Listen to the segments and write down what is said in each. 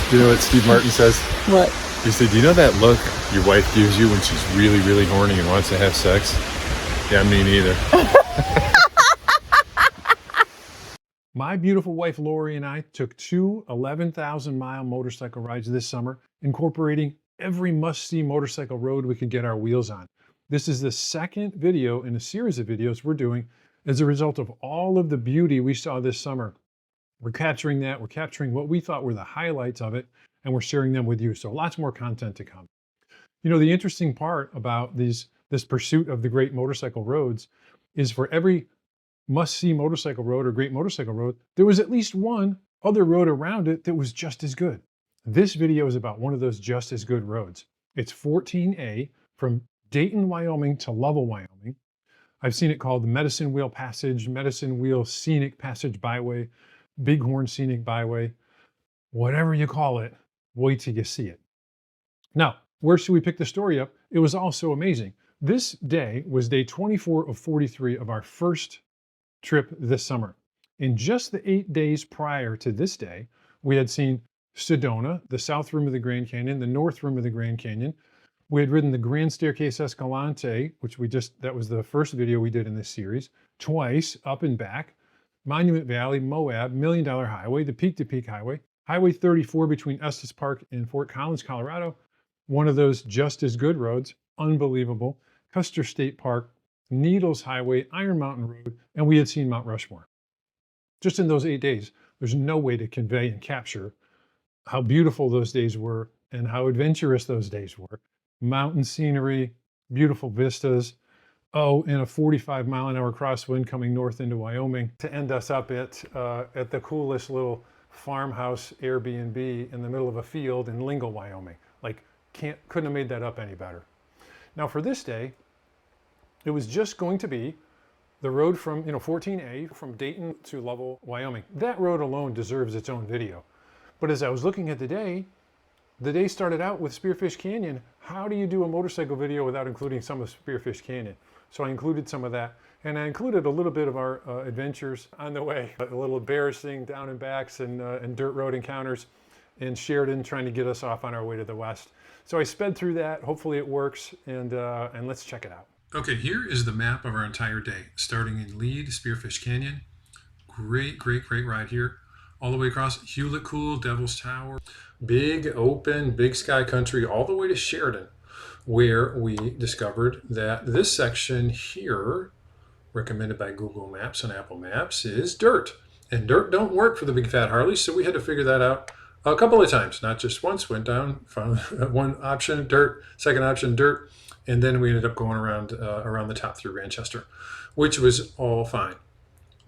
Do you know what Steve Martin says? What? He said, do you know that look your wife gives you when she's really, really horny and wants to have sex? Yeah, me neither. My beautiful wife Lori and I took two 11,000-mile motorcycle rides this summer, incorporating every must-see motorcycle road we could get our wheels on. This is the second video in a series of videos we're doing as a result of all of the beauty we saw this summer. We're capturing that, we're capturing what we thought were the highlights of it, and we're sharing them with you. So lots more content to come. You know, the interesting part about this pursuit of the great motorcycle roads is for every must-see motorcycle road or great motorcycle road, there was at least one other road around it that was just as good. This video is about one of those just as good roads. It's 14A from Dayton, Wyoming to Lovell, Wyoming. I've seen it called the Medicine Wheel Passage, Medicine Wheel Scenic Passage Byway, Bighorn Scenic Byway, whatever you call it, wait till you see it. Now, where should we pick the story up? It was all so amazing. This day was day 24 of 43 of our first trip this summer. In just the 8 days prior to this day, we had seen Sedona, the south rim of the Grand Canyon, the north rim of the Grand Canyon. We had ridden the Grand Staircase Escalante, which that was the first video we did in this series, twice up and back, Monument Valley, Moab, Million Dollar Highway, the Peak to Peak Highway, Highway 34 between Estes Park and Fort Collins, Colorado, one of those just as good roads, unbelievable, Custer State Park, Needles Highway, Iron Mountain Road, and we had seen Mount Rushmore. Just in those 8 days, there's no way to convey and capture how beautiful those days were and how adventurous those days were. Mountain scenery, beautiful vistas, and a 45-mile-an-hour crosswind coming north into Wyoming to end us up at the coolest little farmhouse Airbnb in the middle of a field in Lingle, Wyoming. Like, couldn't have made that up any better. Now for this day, it was just going to be the road from 14A from Dayton to Lovell, Wyoming. That road alone deserves its own video. But as I was looking at the day started out with Spearfish Canyon. How do you do a motorcycle video without including some of Spearfish Canyon? So I included some of that, and I included a little bit of our adventures on the way, a little embarrassing down and backs and dirt road encounters in Sheridan, trying to get us off on our way to the west. So I sped through that. Hopefully it works, and let's check it out. Okay, here is the map of our entire day, starting in Lead, Spearfish Canyon. Great ride here. All the way across Hulett Cool, Devil's Tower, big open, big sky country, all the way to Sheridan, where we discovered that this section here, recommended by Google Maps and Apple Maps, is dirt. And dirt don't work for the big fat Harleys, so we had to figure that out a couple of times, not just once. Went down, found one option, dirt, second option, dirt, and then we ended up going around the top through Manchester, which was all fine.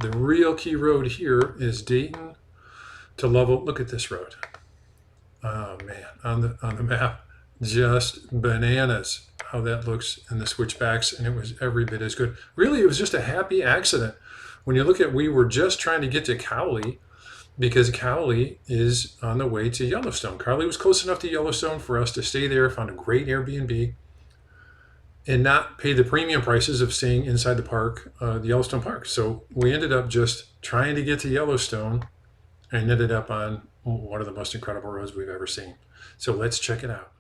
The real key road here is Dayton to Lovell. Look at this road. Oh man, on the map, just bananas how that looks in the switchbacks, and it was every bit as good. Really, it was just a happy accident. When you look at, we were just trying to get to Cowley because Cowley is on the way to Yellowstone. Cowley was close enough to Yellowstone for us to stay there, found a great Airbnb, and not pay the premium prices of staying inside the park, the Yellowstone Park. So we ended up just trying to get to Yellowstone and ended up on one of the most incredible roads we've ever seen. So let's check it out.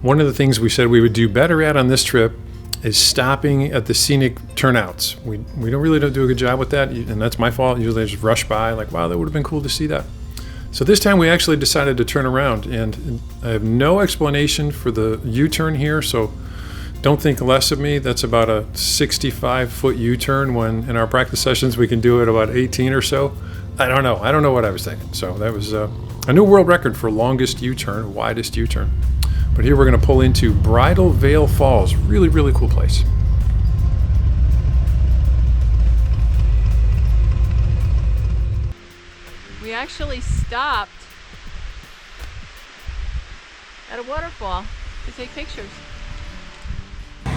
One of the things we said we would do better at on this trip is stopping at the scenic turnouts. We don't do a good job with that, and that's my fault. Usually I just rush by like, wow, that would have been cool to see that. So this time we actually decided to turn around, and I have no explanation for the U-turn here, so don't think less of me. That's about a 65-foot U-turn when in our practice sessions we can do it about 18 or so. I don't know what I was thinking. So that was a new world record for longest U-turn, widest U-turn. But here we're going to pull into Bridal Veil Falls. Really, really cool place. We actually stopped at a waterfall to take pictures. I'm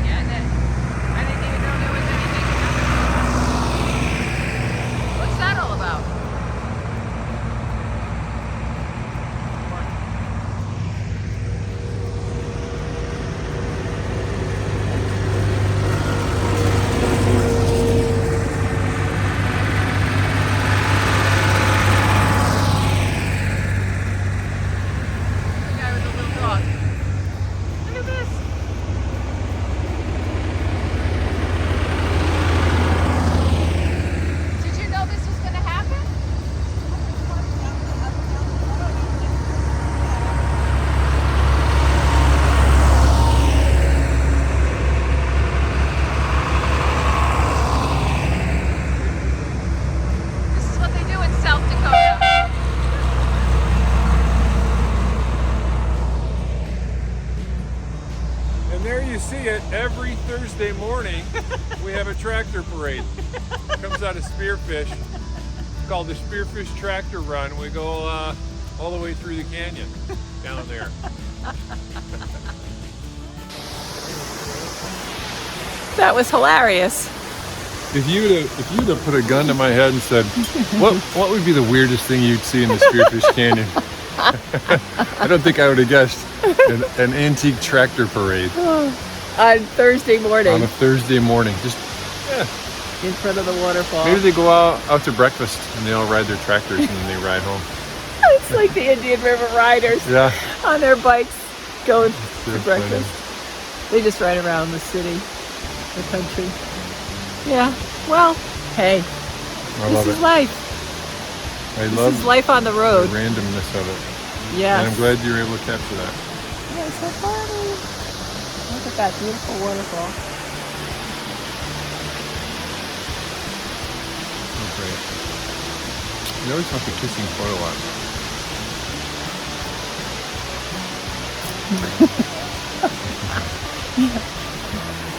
getting it. I didn't even know there was anything happening. What's that all about? Every Thursday morning, we have a tractor parade. It comes out of Spearfish. It's called the Spearfish Tractor Run. We go all the way through the canyon down there. That was hilarious. If you'd have put a gun to my head and said, what would be the weirdest thing you'd see in the Spearfish Canyon? I don't think I would have guessed an antique tractor parade. On Thursday morning. On a Thursday morning, just in front of the waterfall. Maybe they go out to breakfast and they all ride their tractors and then they ride home. It's like the Indian River Riders on their bikes going to breakfast. They just ride around the city, the country. Yeah, well, hey, this is life. This is life on the road. The randomness of it. Yeah. And I'm glad you were able to capture that. Yeah, it's so funny. Look at that beautiful waterfall. Oh, great. You always want the kissing photo op.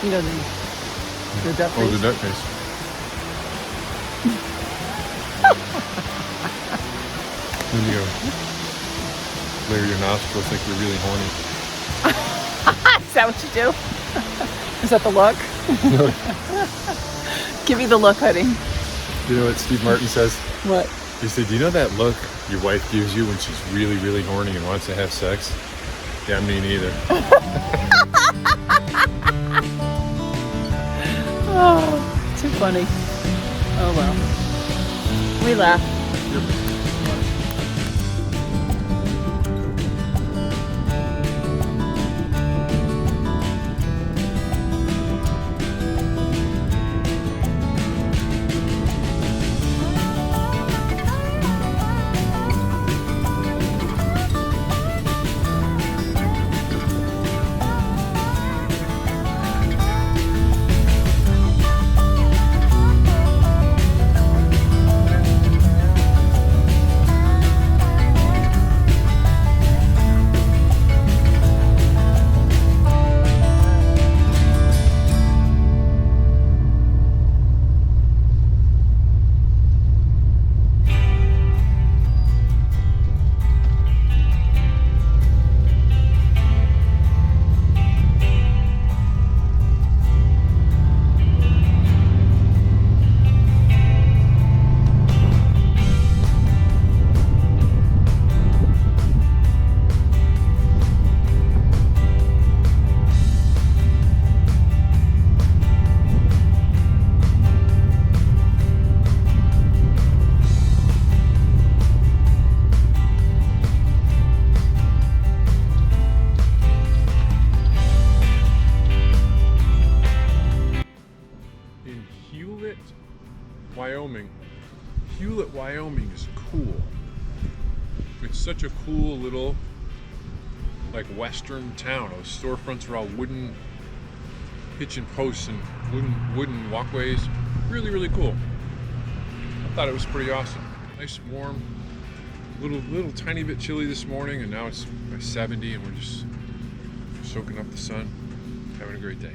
You know, the duck face. Oh, the duck face. Then you go, flare your nostrils like you're really horny. Is that what you do? Is that the look? Give me the look, honey. You know what Steve Martin says? What? He said, do you know that look your wife gives you when she's really, really horny and wants to have sex? Yeah, me neither. Oh, too funny. Oh well. We laugh. Wyoming is cool. It's such a cool little, like, western town. Those storefronts are all wooden hitching posts and wooden walkways. Really, really cool. I thought it was pretty awesome. Nice, warm, little tiny bit chilly this morning, and now it's 70, and we're just soaking up the sun, having a great day.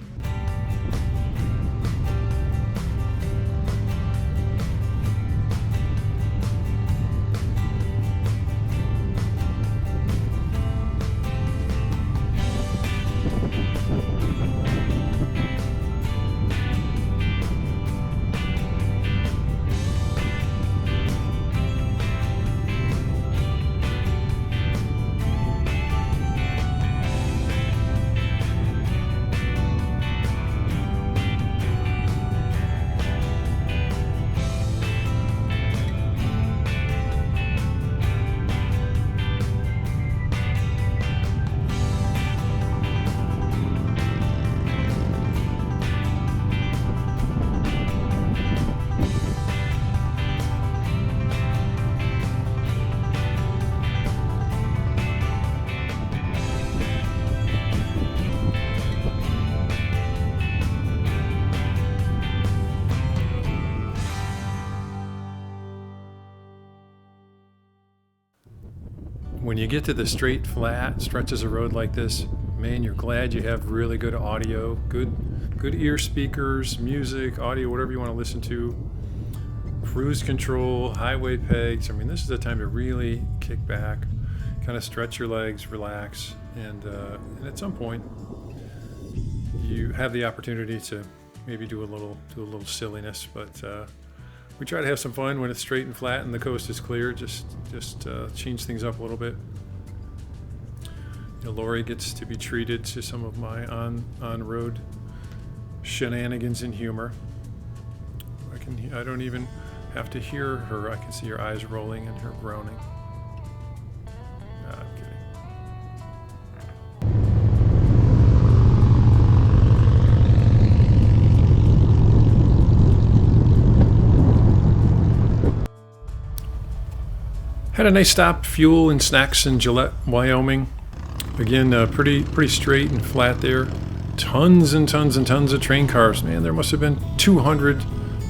When you get to the straight, flat stretches of road like this, man, you're glad you have really good audio, good ear speakers, music, audio, whatever you want to listen to, cruise control, highway pegs. I mean, this is the time to really kick back, kind of stretch your legs, relax, and at some point, you have the opportunity to maybe do a little silliness, but we try to have some fun when it's straight and flat and the coast is clear. Just change things up a little bit. You know, Lori gets to be treated to some of my on-road shenanigans and humor. I don't even have to hear her. I can see her eyes rolling and her groaning. Nah, I'm kidding. Had a nice stop, fuel and snacks in Gillette, Wyoming. Again, pretty straight and flat there. Tons and tons and tons of train cars. Man, there must have been 200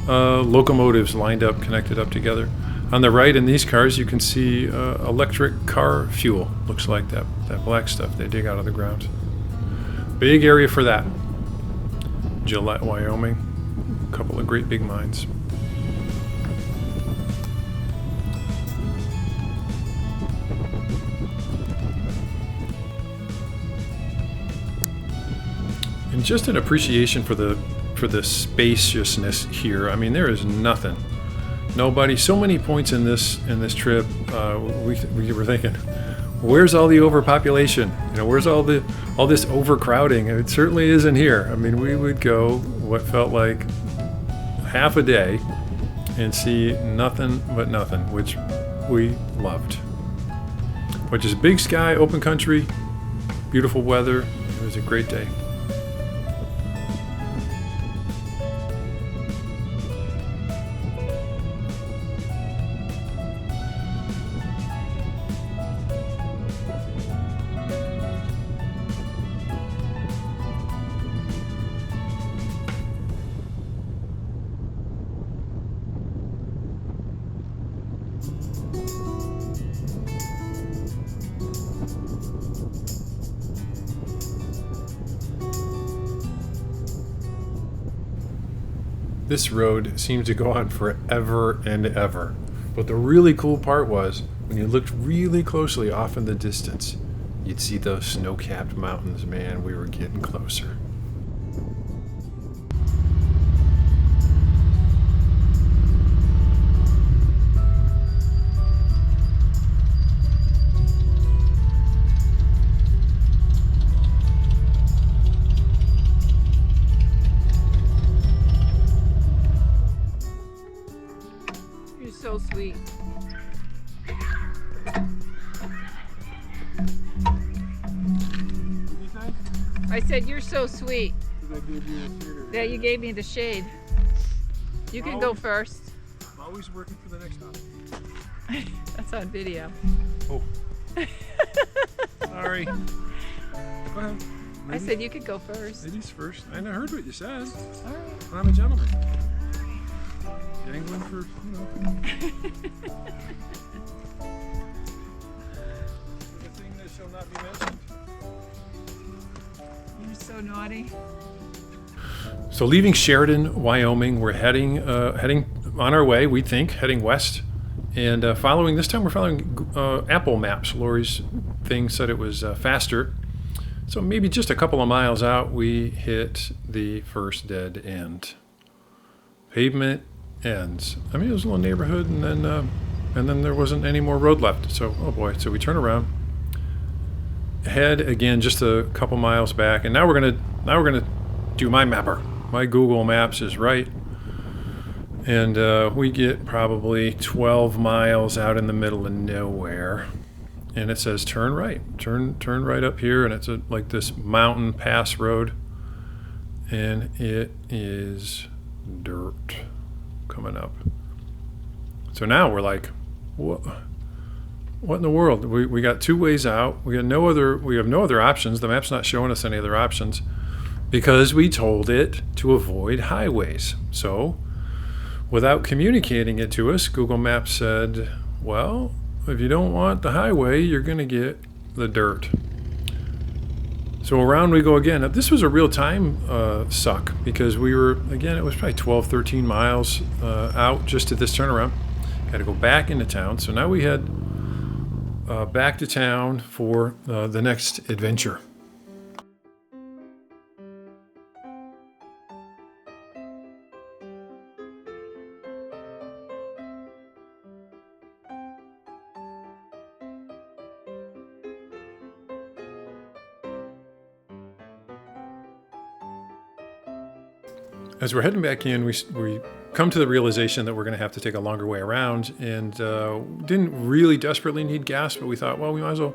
locomotives lined up, connected up together. On the right in these cars, you can see electric car fuel. Looks like that black stuff they dig out of the ground. Big area for that. Gillette, Wyoming. A couple of great big mines. And just an appreciation for the spaciousness here. I mean, there is nothing, nobody. So many points in this trip. We were thinking, where's all the overpopulation? You know, where's all this overcrowding? It certainly isn't here. I mean, we would go what felt like half a day and see nothing but nothing, which we loved. Which is big sky, open country, beautiful weather. It was a great day. This road seems to go on forever and ever. But the really cool part was, when you looked really closely off in the distance, you'd see those snow-capped mountains. Man, we were getting closer. So sweet. I said, you're so sweet that you gave me the shade. You can go first. always working for the next stop. That's on video. Oh. Sorry. Go ahead. I said you could go first. Ladies first. I heard what you said. All right. But I'm a gentleman. Dangling for, the thing that shall not be mentioned. You're so naughty. So leaving Sheridan, Wyoming, we're heading on our way, we think, heading west. And this time we're following Apple Maps. Lori's thing said it was faster. So maybe just a couple of miles out, we hit the first dead end. Pavement ends. I mean, it was a little neighborhood, and then there wasn't any more road left. So, oh boy. So we turn around, head again just a couple miles back, and now we're gonna do my mapper. My Google Maps is right, and we get probably 12 miles out in the middle of nowhere. And it says turn right, turn right up here, and it's like this mountain pass road, and it is dirt coming up. So now we're like, what in the world? We got two ways out. We have no other options. The map's not showing us any other options because we told it to avoid highways. So without communicating it to us, Google Maps said, well, if you don't want the highway, you're going to get the dirt. So around we go again. Now, this was a real time suck because we were, again, it was probably 12, 13 miles out just at this turnaround. Got to go back into town. So now we head back to town for the next adventure. As we're heading back in, we come to the realization that we're going to have to take a longer way around, and didn't really desperately need gas, but we thought, well, we might as well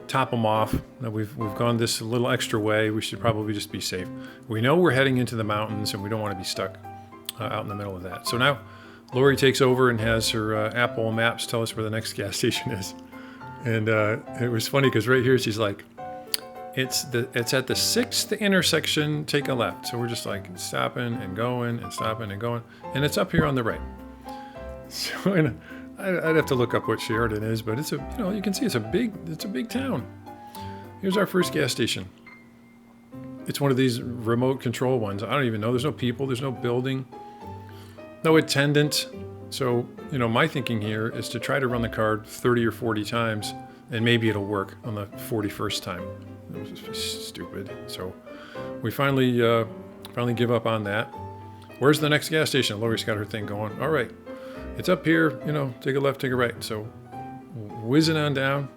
top them off. Now we've gone this a little extra way. We should probably just be safe. We know we're heading into the mountains, and we don't want to be stuck out in the middle of that. So now Lori takes over and has her Apple Maps tell us where the next gas station is. And it was funny because right here she's like, it's at the 6th intersection, take a left. So we're just like stopping and going and stopping and going. And it's up here on the right. So I'd have to look up what Sheridan is, but it's you can see it's a big town. Here's our first gas station. It's one of these remote control ones. I don't even know. There's no people, there's no building, no attendant. So, my thinking here is to try to run the card 30 or 40 times, and maybe it'll work on the 41st time. It was just stupid. So we finally give up on that. Where's the next gas station? Lori's got her thing going. All right, it's up here. Take a left, take a right. So whizzing on down.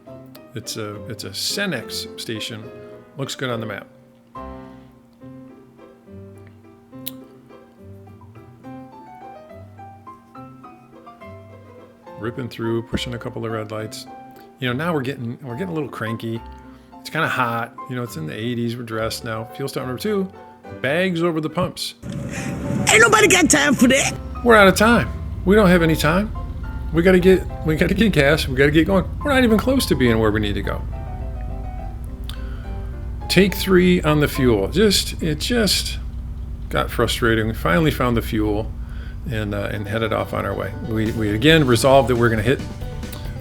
It's a Cenex station. Looks good on the map. Ripping through, pushing a couple of red lights. Now we're getting a little cranky. It's kind of hot. It's in the 80s. We're dressed now. Fuel stop number 2. Bags over the pumps. Ain't nobody got time for that. We're out of time. We don't have any time. We got to get gas. We got to get going. We're not even close to being where we need to go. Take 3 on the fuel. It just got frustrating. We finally found the fuel and headed off on our way. We again resolved that we're going to hit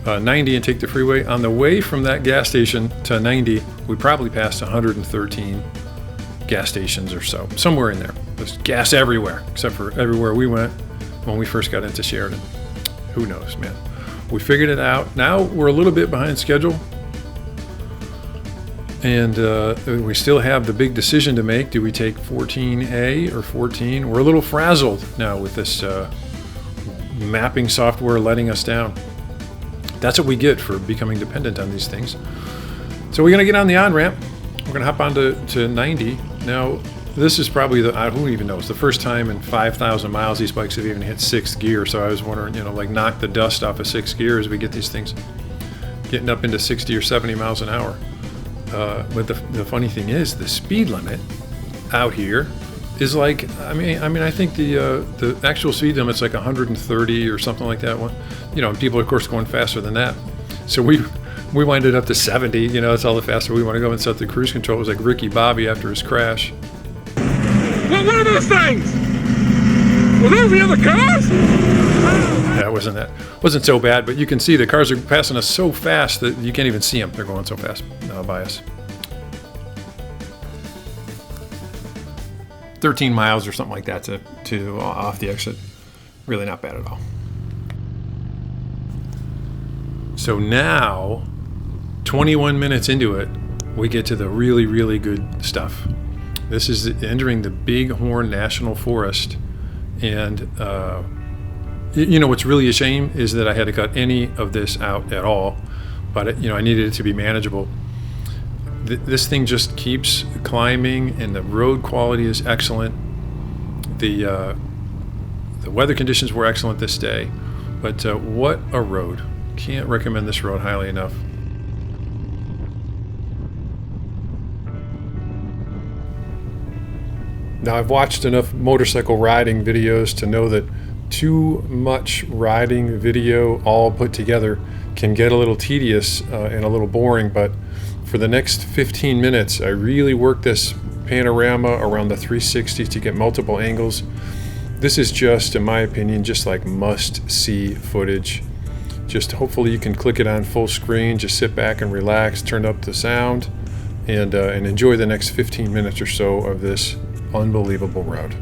90 and take the freeway. On the way from that gas station to 90, we probably passed 113 gas stations or so, somewhere in there. There's gas everywhere, except for everywhere we went when we first got into Sheridan. Who knows, man? We figured it out. Now we're a little bit behind schedule, and we still have the big decision to make. Do we take 14A or 14? We're a little frazzled now with this mapping software letting us down. That's what we get for becoming dependent on these things. So we're going to get on the on-ramp. We're going to hop on to 90. Now, this is probably who even knows, the first time in 5,000 miles these bikes have even hit 6th gear. So I was wondering, knock the dust off of 6th gear as we get these things getting up into 60 or 70 miles an hour. But the funny thing is, the speed limit out here is like, I think the actual speed limit's like 130 or something like that. You know, people are, of course, going faster than that. So we winded up to 70. You know, that's all the faster we want to go, and set the cruise control. It was like Ricky Bobby after his crash. What are those things? Were those the other cars? Yeah, wasn't so bad, but you can see the cars are passing us so fast that you can't even see them. They're going so fast by us. 13 miles or something like that to off the exit. Really not bad at all. So now, 21 minutes into it, we get to the really, really good stuff. This is entering the Bighorn National Forest, and you know what's really a shame is that I had to cut any of this out at all, but I needed it to be manageable. This thing just keeps climbing, and the road quality is excellent. The weather conditions were excellent this day, but what a road. Can't recommend this road highly enough. Now, I've watched enough motorcycle riding videos to know that too much riding video all put together can get a little tedious and a little boring, but for the next 15 minutes, I really worked this panorama around the 360 to get multiple angles. This is just, in my opinion, just like must-see footage. Just hopefully you can click it on full screen, just sit back and relax, turn up the sound, and enjoy the next 15 minutes or so of this unbelievable road.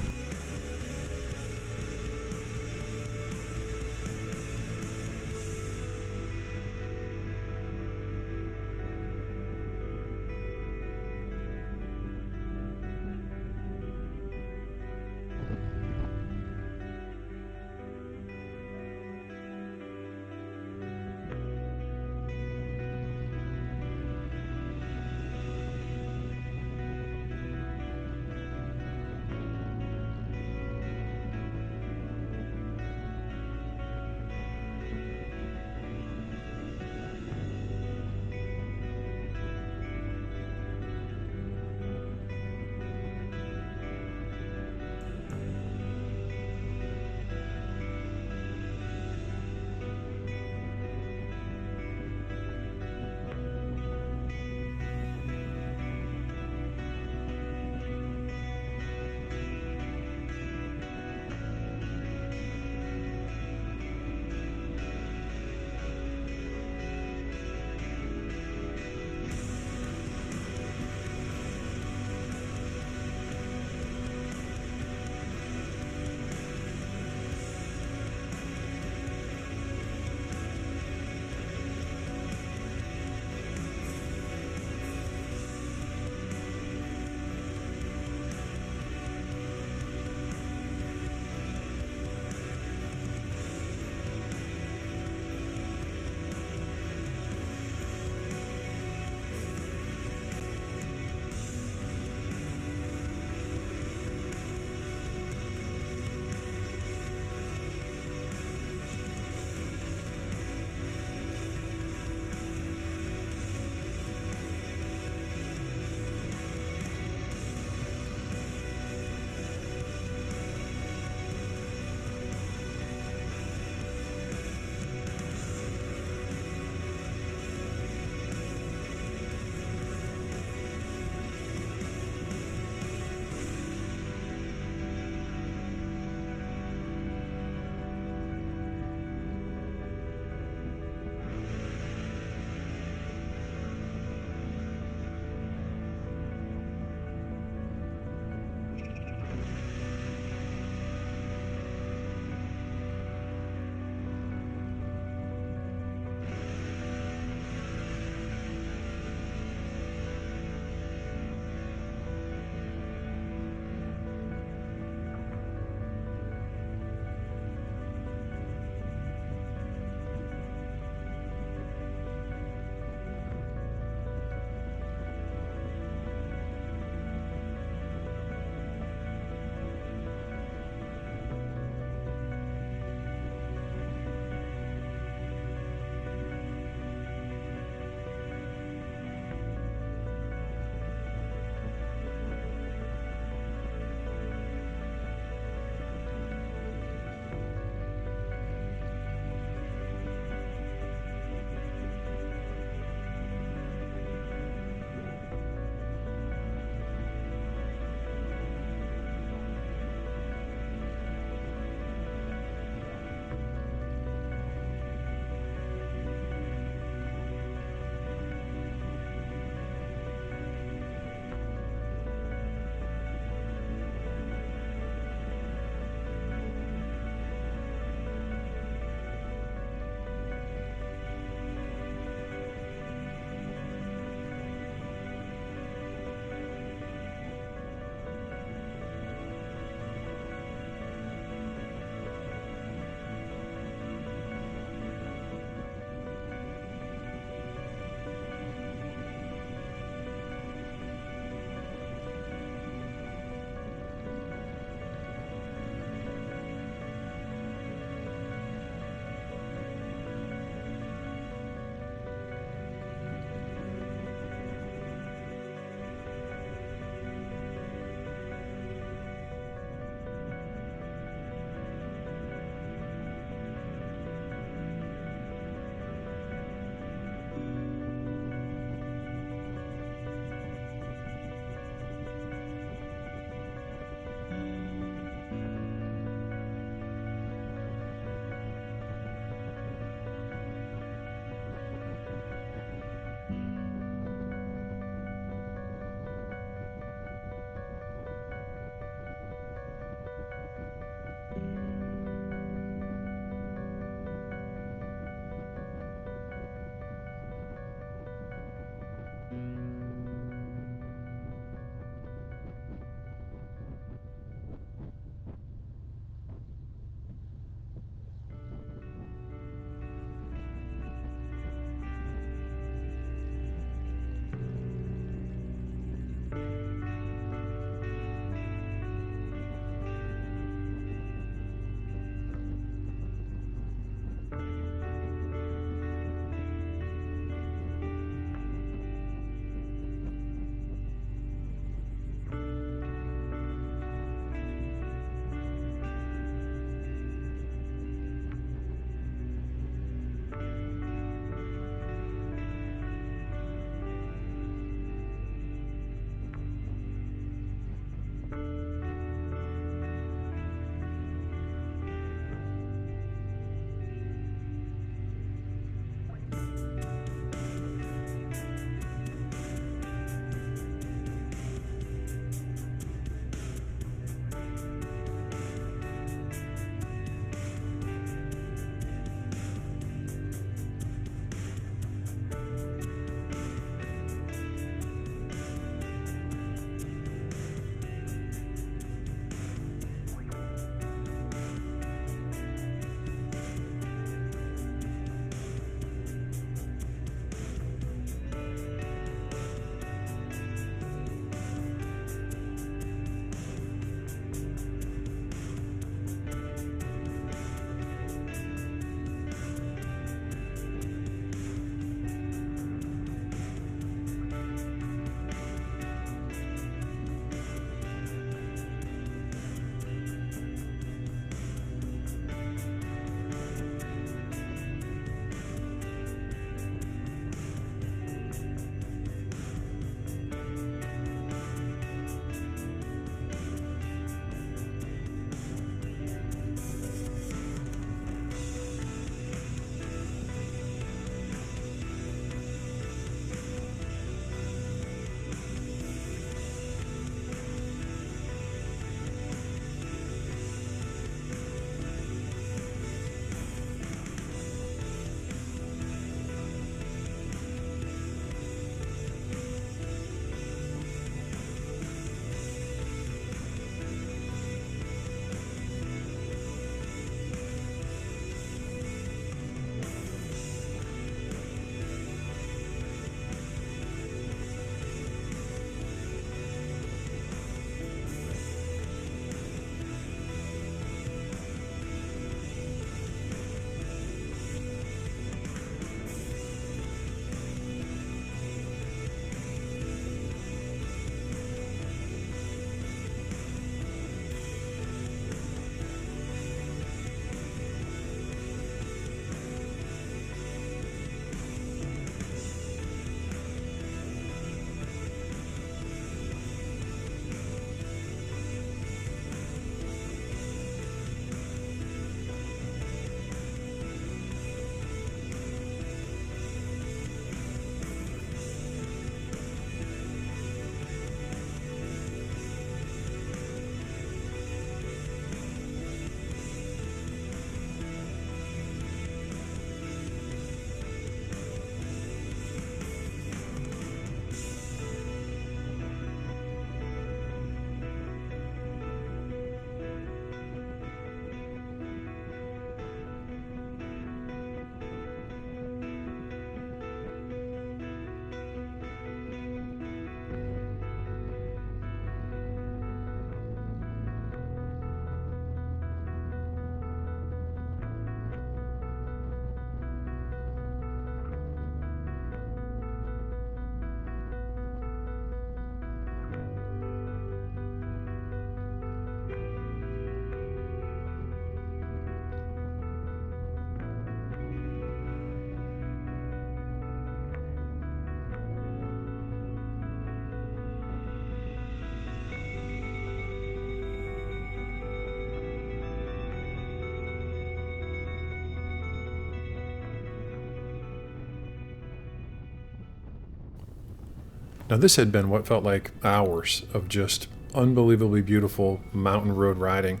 Now this had been what felt like hours of just unbelievably beautiful mountain road riding,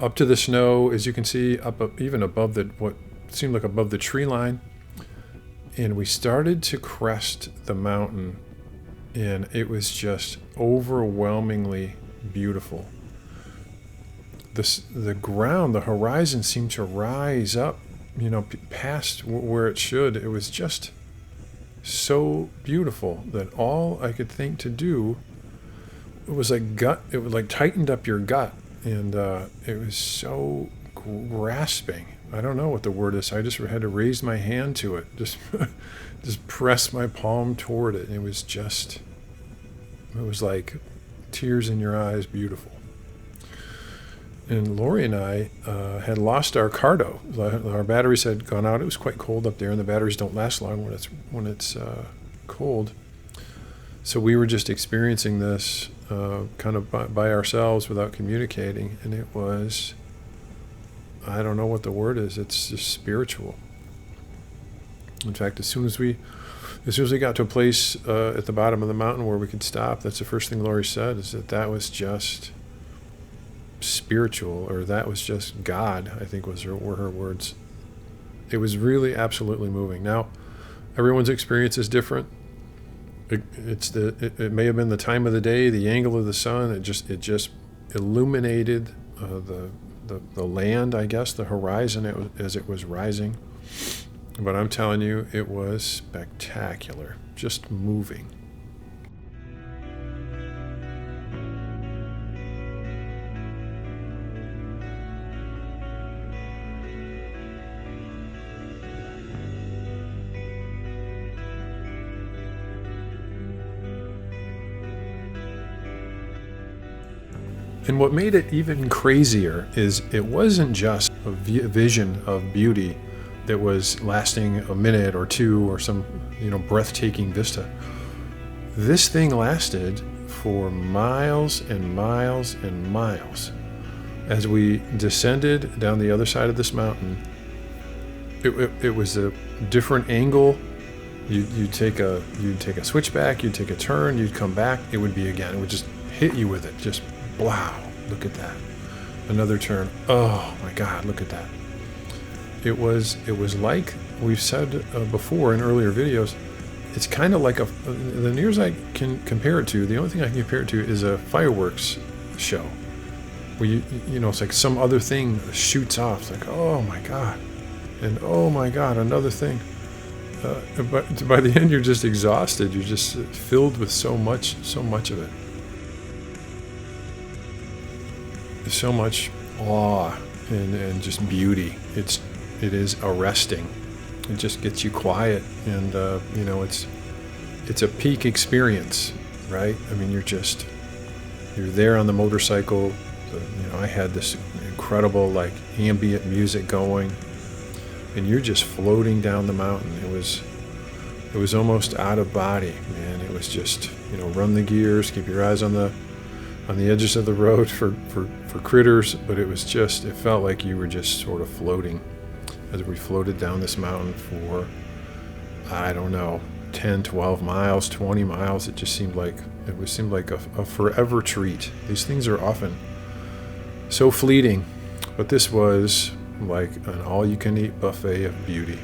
up to the snow, as you can see, up even above what seemed like above the tree line. And we started to crest the mountain, and it was just overwhelmingly beautiful. The ground, the horizon seemed to rise up, past where it should. It was just so beautiful that all I could think to do, it was like tightened up your gut, and it was so grasping. I don't know what the word is. I just had to raise my hand to it, just press my palm toward it. And it was like tears in your eyes, beautiful. And Lori and I had lost our cardo. Our batteries had gone out. It was quite cold up there, and the batteries don't last long when it's cold. So we were just experiencing this kind of by ourselves without communicating, and it was, I don't know what the word is. It's just spiritual. In fact, as soon as we got to a place at the bottom of the mountain where we could stop, that's the first thing Lori said, is that was just spiritual, or that was just God, I think were her words. It was really absolutely moving. Now, everyone's experience is different. It may have been the time of the day, the angle of the sun. It just illuminated the land, I guess, the horizon as it was rising. But I'm telling you, it was spectacular, just moving. And what made it even crazier is it wasn't just a vision of beauty that was lasting a minute or two or some, breathtaking vista. This thing lasted for miles and miles and miles. As we descended down the other side of this mountain, it was a different angle. You'd take a switchback, you'd take a turn, you'd come back, it would be again. It would just hit you with it. Just, wow, look at that. Another turn. Oh my God, look at that. It was like we've said before in earlier videos, it's kind of like the nearest I can compare it to, the only thing I can compare it to is a fireworks show. Where it's like some other thing shoots off. It's like, oh my God. And oh my God, another thing. But by the end, you're just exhausted. You're just filled with so much of it. There's so much awe and just beauty. It is arresting. It just gets you quiet, and it's a peak experience, right? I mean, you're there on the motorcycle. I had this incredible ambient music going, and you're just floating down the mountain. It was almost out of body, man. It was just run the gears, keep your eyes on the edges of the road for critters, but it felt like you were just sort of floating as we floated down this mountain for, I don't know, 10, 12 miles, 20 miles. It seemed like a forever treat. These things are often so fleeting, but this was like an all-you-can-eat buffet of beauty.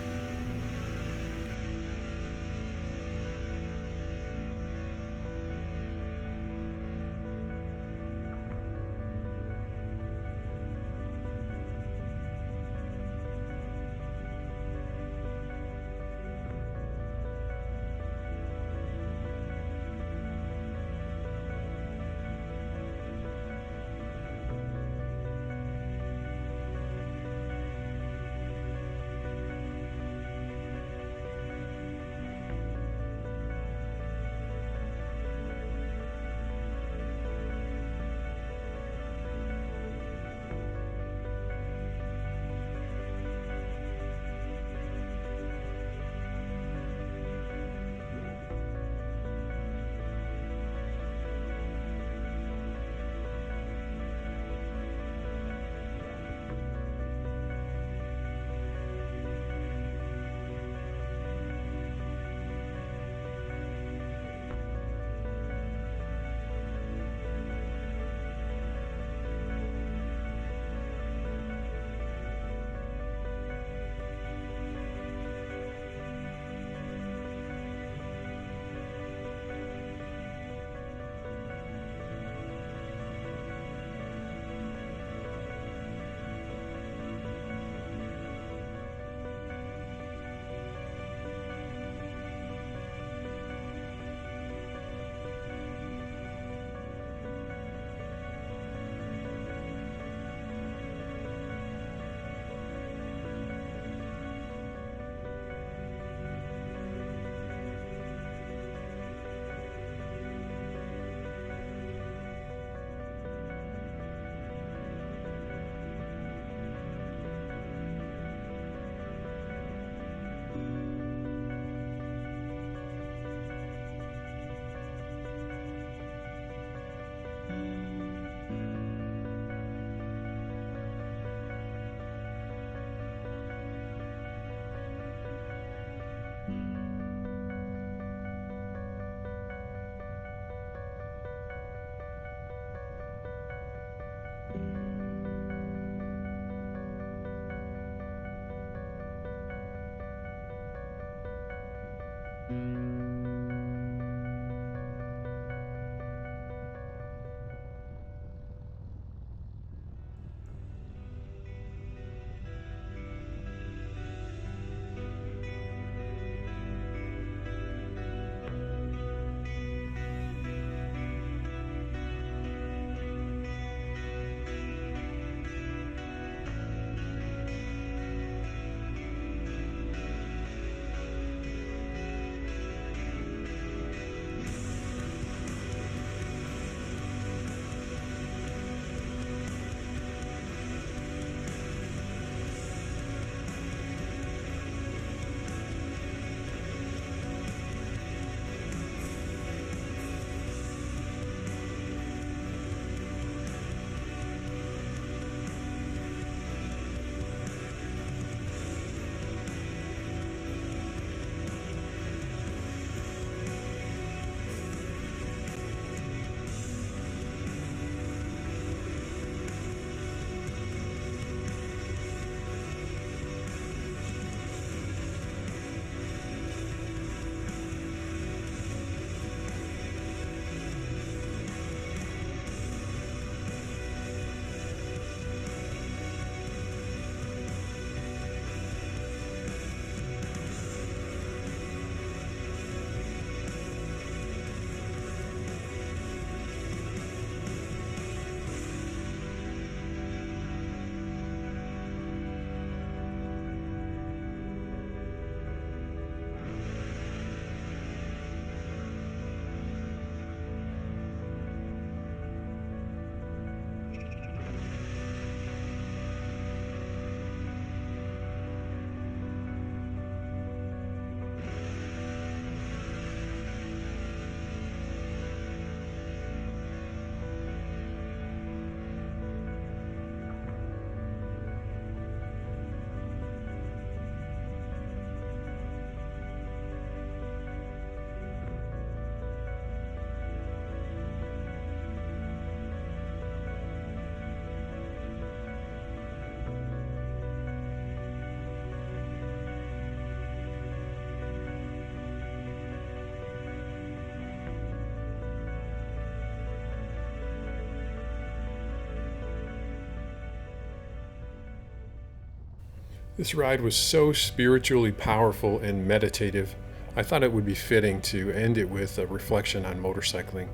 This ride was so spiritually powerful and meditative, I thought it would be fitting to end it with a reflection on motorcycling.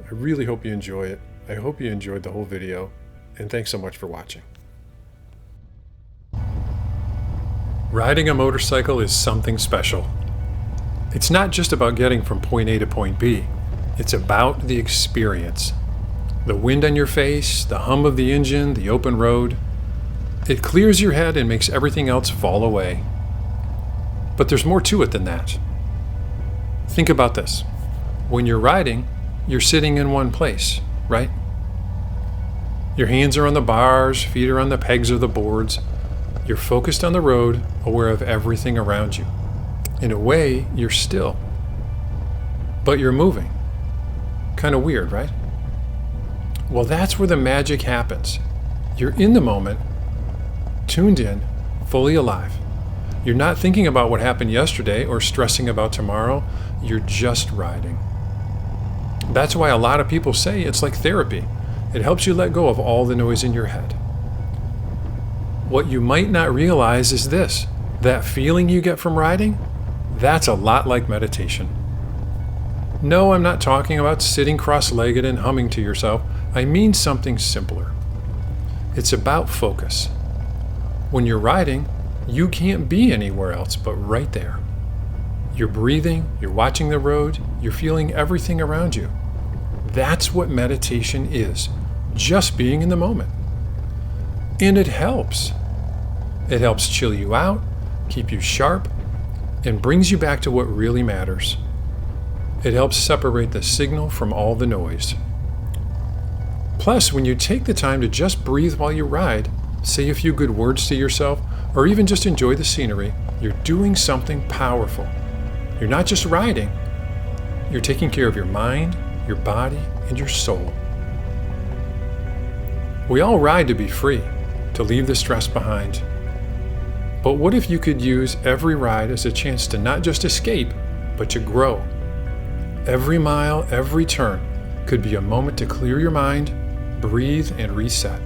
I really hope you enjoy it. I hope you enjoyed the whole video, and thanks so much for watching. Riding a motorcycle is something special. It's not just about getting from point A to point B. It's about the experience. The wind on your face, the hum of the engine, the open road. It clears your head and makes everything else fall away. But there's more to it than that. Think about this. When you're riding, you're sitting in one place, right? Your hands are on the bars, feet are on the pegs or the boards. You're focused on the road, aware of everything around you. In a way, you're still. But you're moving. Kind of weird, right? Well, that's where the magic happens. You're in the moment, tuned in, fully alive. You're not thinking about what happened yesterday or stressing about tomorrow. You're just riding. That's why a lot of people say it's like therapy. It helps you let go of all the noise in your head. What you might not realize is this: that feeling you get from riding, that's a lot like meditation. No, I'm not talking about sitting cross-legged and humming to yourself. I mean something simpler. It's about focus. When you're riding, you can't be anywhere else but right there. You're breathing, you're watching the road, you're feeling everything around you. That's what meditation is, just being in the moment. And it helps. It helps chill you out, keep you sharp, and brings you back to what really matters. It helps separate the signal from all the noise. Plus, when you take the time to just breathe while you ride, say a few good words to yourself, or even just enjoy the scenery, you're doing something powerful. You're not just riding, you're taking care of your mind, your body, and your soul. We all ride to be free, to leave the stress behind. But what if you could use every ride as a chance to not just escape, but to grow? Every mile, every turn could be a moment to clear your mind, breathe, and reset.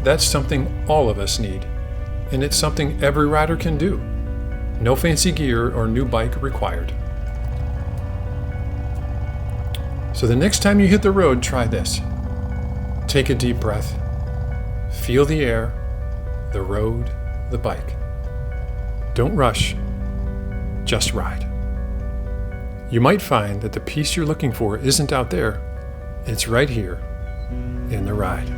That's something all of us need, and it's something every rider can do. No fancy gear or new bike required. So the next time you hit the road, try this. Take a deep breath. Feel the air, the road, the bike. Don't rush, just ride. You might find that the peace you're looking for isn't out there, it's right here in the ride.